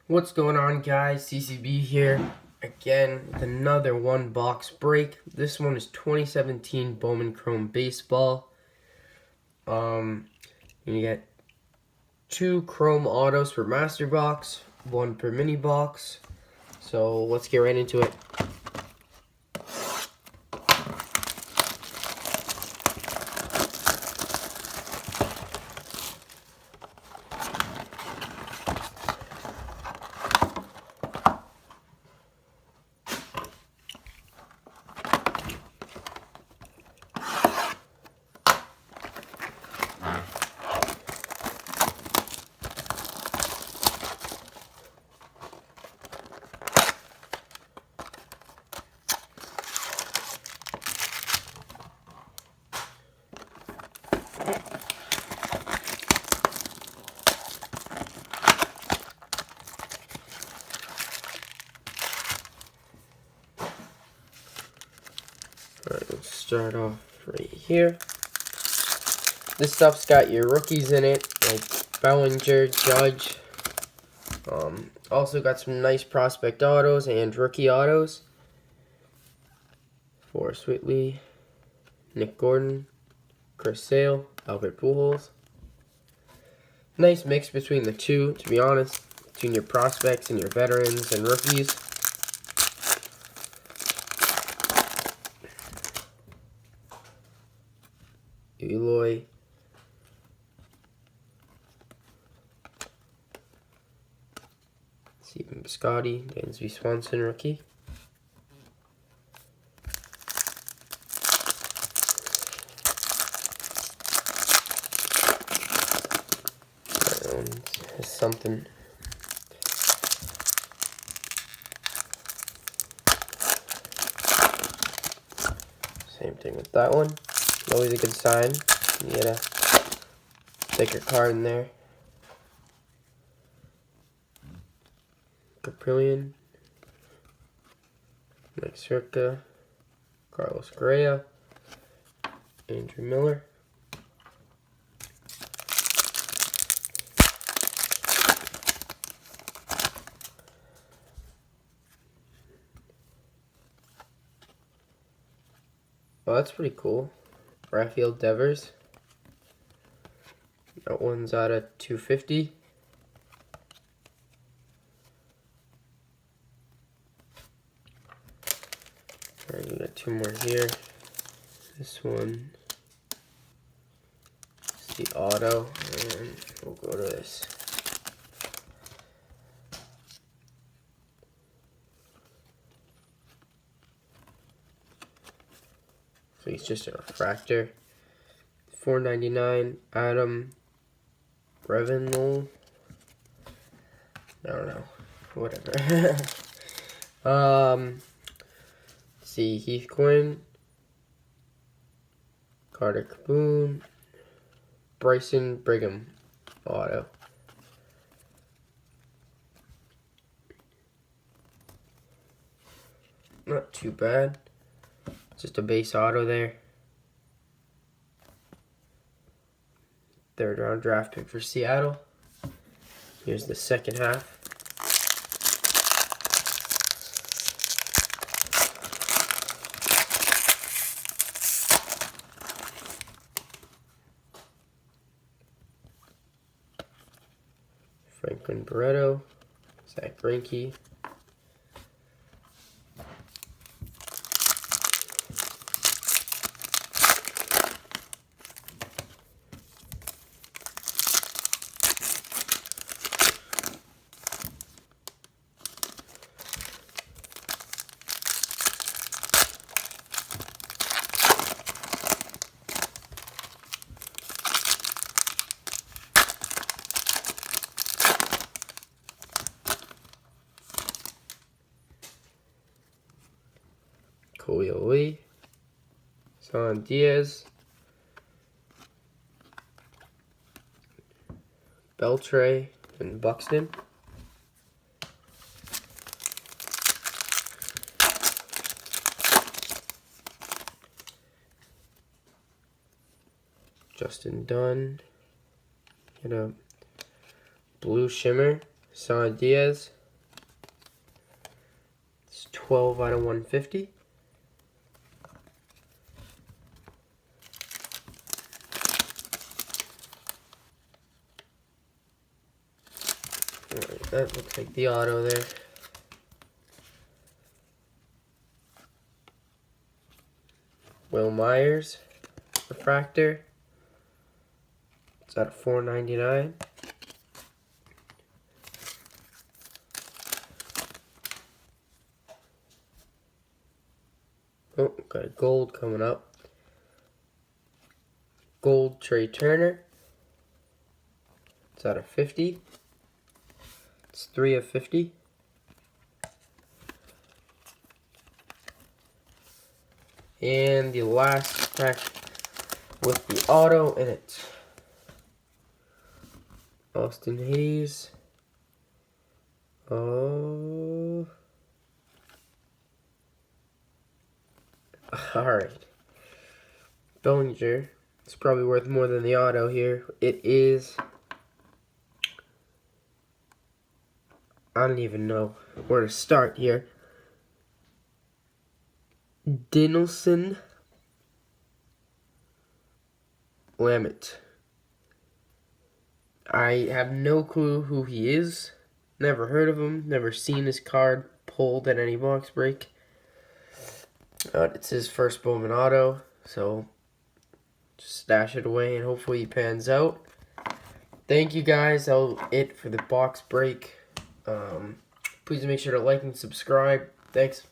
What's going on, guys? CCB here again with another one box break. This one is 2017 Bowman Chrome Baseball. You get 2 Chrome autos per master box, 1 per mini box. So let's get right into it. Alright, let's start off right here. This stuff's got your rookies in it, like Bellinger, Judge. Also got some nice prospect autos and rookie autos for Whitley, Nick Gordon, Chris Sale, Albert Pujols. Nice mix between the two, to be honest, between your prospects and your veterans and rookies. Eloy, Stephen Biscotti, Dansby Swanson rookie. That one has something. Same thing with that one. Always a good sign. You get a thicker card in there. Caprillion, Mike Sirka, Carlos Correa, Andrew Miller. Oh, that's pretty cool. Rafael Devers. That one's out of 250. Alright, we got 2 more here. This one is the auto, and we'll go to this. So he's just a refractor. $4.99. Adam Revenol. I don't know. Whatever. Let's see, Heath Quinn, Carter Caboon, Bryson Brigham auto. Not too bad. Just a base auto there. 3rd round draft pick for Seattle. Here's the second half. Franklin Barreto, Zach Greinke, Lee, San Diaz, Beltre, and Buxton. Justin Dunn. Get a blue shimmer, San Diaz. 12 out of 150. Alright, that looks like the auto there. Will Myers refractor. It's out of 499. Oh, got a gold coming up. Gold Trey Turner. It's out of 50. It's 3 of 50. And the last pack with the auto in it. Austin Hayes. Oh. Alright. Bellinger. It's probably worth more than the auto here. It is. I don't even know where to start here. Dinelson Lamet. I have no clue who he is. Never heard of him. Never seen his card pulled at any box break. It's his first Bowman auto, so just stash it away and hopefully he pans out. Thank you guys. That's it for the box break. Please make sure to like and subscribe. Thanks.